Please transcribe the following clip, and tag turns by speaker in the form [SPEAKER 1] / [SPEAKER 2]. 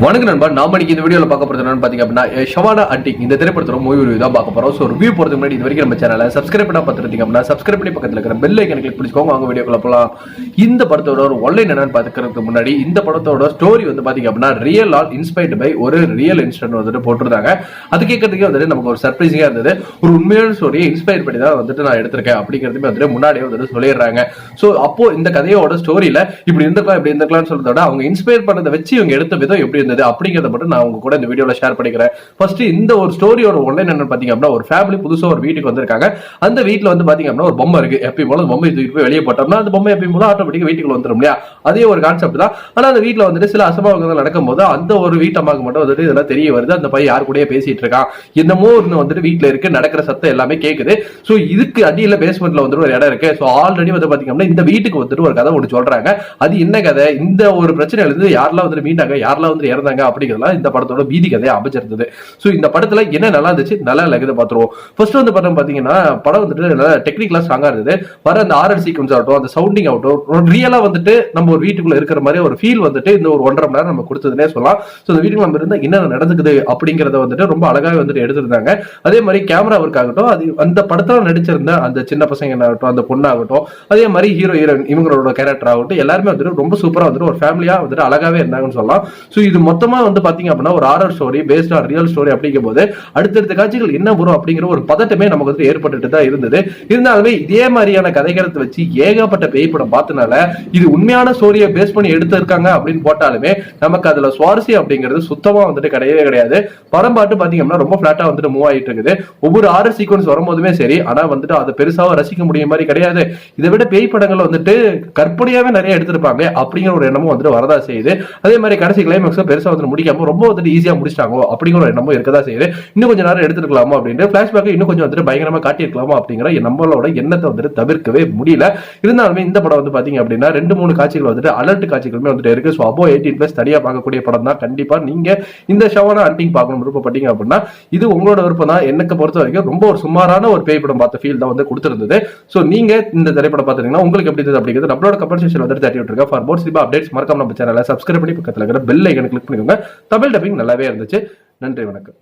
[SPEAKER 1] வணக்கம் நண்பா. நாம இன்னைக்கு இந்த வீடியோல பார்க்க போறது என்னன்னு பாத்தீங்க அப்படின்னா ஷவானா அண்டிங் இந்த திரைப்படத்தோட மூவி ரிவ்யூ தான் பார்க்க போறோம். சோ ரிவ்யூ போறதுக்கு முன்னாடி இது வரைக்கும் நம்ம சேனலை சப்ஸ்கிரைப் பண்ணா பார்த்துருந்தீங்க அப்படின்னா சப்ஸ்கிரைப் பண்ணி பக்கத்துல இருக்கிற பெல் ஐக்கனை கிளிக் பண்ணிக்கோங்க. வாங்க வீடியோக்குள்ள போலாம். இந்த படத்தோட ஒரு ஒன்லைன் என்னன்னு பாத்துக்கிறதுக்கு முன்னாடி இந்த படத்தோட ஸ்டோரி வந்து பாத்தீங்க அப்படின்னா ரியல் ஆர் இன்ஸ்பைர்ட் பை ஒரு ரியல் இன்சிடென்ட் வந்துட்டு போட்டிருந்தாங்க. அது கேட்கறதுக்கே வந்துட்டு நமக்கு ஒரு சர்ப்ரைசிங்கா இருந்தது. ஒரு உண்மையான ஸ்டோரியை இன்ஸ்பயர் பண்ணி தான் வந்துட்டு நான் எடுத்திருக்கேன் அப்படிங்கிறதுமே வந்துட்டு முன்னாடியே வந்துட்டு சொல்லிடுறாங்க. சோ அப்போ இந்த கதையோட ஸ்டோரியில இப்படி இருந்திருக்கலாம்னு சொல்றத விட அவங்க இன்ஸ்பயர் பண்ணதை வச்சு இவங்க எடுத்த விதம் எப்படி இருந்தது அப்படிங்கறத மட்டும் நான் உங்க கூட இந்த வீடியோல ஷேர் பண்ணிக்கிறேன். ஃபர்ஸ்ட் இந்த ஒரு ஸ்டோரியோட ஒன்லைன் என்ன பாத்தீங்க அப்படின்னா, ஒரு ஃபேமிலி புதுசா ஒரு வீட்டுக்கு வந்திருக்காங்க. அந்த வீட்டுல வந்து பாத்தீங்க அப்படின்னா ஒரு பொம்மை இருக்கு. எப்பயும் போல பொம்மை தூக்கிட்டு போய் வெளியே போட்டோம்னா அந்த பொம்மை எப்பயும் போல ஆட்டோமேட்டிக்கா வீட்டுக்குள்ள வந்துரும் இல்லையா? அதே ஒரு கான்செப்ட் தான். ஆனா அந்த வீட்டுல வந்துட்டு சில அசம்பாவிதங்கள் நடக்கும் போது அந்த ஒரு வீட்டம்மாக்கு மட்டும் வந்துட்டு இதெல்லாம் தெரிய வருது. அந்த பையன் யாரு கூடயே பேசிட்டு இருக்கான், என்னமோ ஒண்ணு வந்துட்டு வீட்டுல இருக்கு, நடக்கிற சத்தம் எல்லாமே கேக்குது. சோ இதுக்கு அடியில பேஸ்மெண்ட்ல வந்துட்டு ஒரு இடம் இருக்கு. சோ ஆல்ரெடி வந்து பாத்தீங்க அப்படின்னா இந்த வீட்டுக்கு வந்துட்டு ஒரு கதை ஒன்று சொல்றாங்க. அது என்ன கதை, இந்த ஒரு பிரச்சனையில இருந்து யாரெல்லாம் வந்துட்டு மீண்டாங்க, யாரெல்லாம் வந்து இறந்தாங்க அப்படிங்கிறதுலாம் இந்த படத்தோட மீதி கதையை அமைச்சிருந்தது. சோ இந்த படத்துல என்ன நல்லா இருந்துச்சு, நல்லா இல்ல பாத்துருவோம். ஃபர்ஸ்ட் வந்து படம் பாத்தீங்கன்னா படம் வந்துட்டு நல்லா டெக்னிக்கலா ஸ்ட்ராங்கா இருந்தது. வர அந்த ஆர்ஆர் சீக்வன்ஸ் ஆகட்டும், அந்த சவுண்டிங் ஆகட்டும், ரியலா வந்துட்டு நம்ம ஒரு வீட்டுக்குள்ள இருக்கிற மாதிரி ஒரு ஃபீல் வந்துட்டு இந்த ஒரு 1.5 மணி நேரம் நம்ம கொடுத்ததுனே சொல்லலாம். சோ இந்த வீட்டுக்கு நம்ம இருந்தா என்ன நடந்துக்குது அப்படிங்கறத வந்துட்டு ரொம்ப அழகாவே வந்துட்டு எடுத்திருந்தாங்க. அதே மாதிரி கேமரா ஒர்க் ஆகட்டும், அது அந்த படத்துல நடிச்சிருந்த அந்த சின்ன பசங்க ஆகட்டும், அந்த பொண்ணாகட்டும், அதே மாதிரி ஹீரோ ஹீரோயின் இவங்களோட கேரக்டர் ஆகட்டும், எல்லாருமே வந்துட்டு ரொம்ப சூப்பரா வந்துட்டு ஒரு ஃபேமிலியா வந்துட்டு அழகாவே இருந்தாங்கன்னு சொல்லலாம். சோ இது மொத்தமா வந்து பாத்தீங்க அப்படின்னா ஒரு R R story based on real story அப்படிங்கும் போது அடுத்தடுத்த காட்சிகள் என்ன வரும் அப்படிங்கிற ஒரு பதட்டமே நமக்கு வந்து ஏற்பட்டு தான் இருந்தது. இருந்தாலுமே இதே மாதிரியான கதைகளை வச்சு ஏகப்பட்ட பேய் படம் பார்த்தனால இது உண்மையான ஸ்டோரியை பேஸ் பண்ணி எடுத்திருக்காங்க அப்படின்னு போட்டாலுமே நமக்கு அதுல சுவாரஸ்யம் அப்படிங்கிறது சுத்தமா வந்துட்டு கிடையவே கிடையாது. படம் பாட்டு பாத்தீங்கன்னா ரொம்ப பிளாட்டா வந்துட்டு மூவ் ஆயிட்டு இருக்குது. ஒவ்வொரு ஆர்ஆர் சீக்வன்ஸ் வரும்போதுமே சரி, ஆனா வந்துட்டு அதை பெருசாக ரசிக்க முடிய மாதிரி கிடையாது. இதை விட பேய் படங்கள் வந்துட்டு கற்பனையாவே நிறைய எடுத்திருப்பாங்க அப்படிங்கிற ஒரு எண்ணமும் வந்துட்டு வரதா செய்யுது. அதே மாதிரி கடைசி கிளைமேக்ஸ் பெருசா வந்துட்டு முடிக்காம ரொம்ப வந்துட்டு ஈஸியா முடிச்சிட்டாங்களோ அப்படிங்கிற ஒரு எண்ணமும் இருக்கதா செய்யுது. இன்னும் கொஞ்சம் நேரம் எடுத்துருக்கலாமோ அப்படின்ட்டு பிளாஷ்பேக் இன்னும் கொஞ்சம் வந்துட்டு பயங்கரமா காட்டியிருக்கலாமோ அப்படிங்கிற நம்மளோட எண்ணத்தை வந்துட்டு தவிர்க்கவே முடியல. இருந்தாலுமே இந்த படம் வந்து பாத்தீங்க அப்படின்னா 2-3 காட்சிகள் வந்துட்டு அலர்ட் காட்சிகளுமே வந்துட்டு இருக்கு. ஸோ அப்போ 18+ தனியா பார்க்கக்கூடிய படம் தான். கண்டிப்பா நீங்க இந்த ஷவானா அண்டிங் பார்க்கணும் விருப்பப்பட்டீங்க அப்படின்னா இது உங்களோட விருப்பம் தான். எனக்கு பொறுத்த வரைக்கும் ரொம்ப ஒரு சுமாரான ஒரு பேய் படம் பார்த்த ஃபீல் தான் வந்து கொடுத்திருந்தது. ஸோ நீங்க இந்த திரைப்படம் பார்த்துட்டீங்கன்னா உங்களுக்கு எப்படி இருந்தது அப்படிங்கிறது நம்மளோட கமெண்ட் செக்ஷன்ல வந்துட்டு தட்டி விட்டுருங்க. ஃபார் மோர் சினிமா அப்டேட்ஸ் மறக்காம நம்ம சேனலை சப்ஸ்கிரைப் பண்ணி பக்கத்துல இருக்கிற பெல் ஐக்கனை கிளிக் பண்ணிக்கோங்க. தமிழ் டப்பிங் நல்லாவே இருந்துச்சு. நன்றி, வணக்கம்.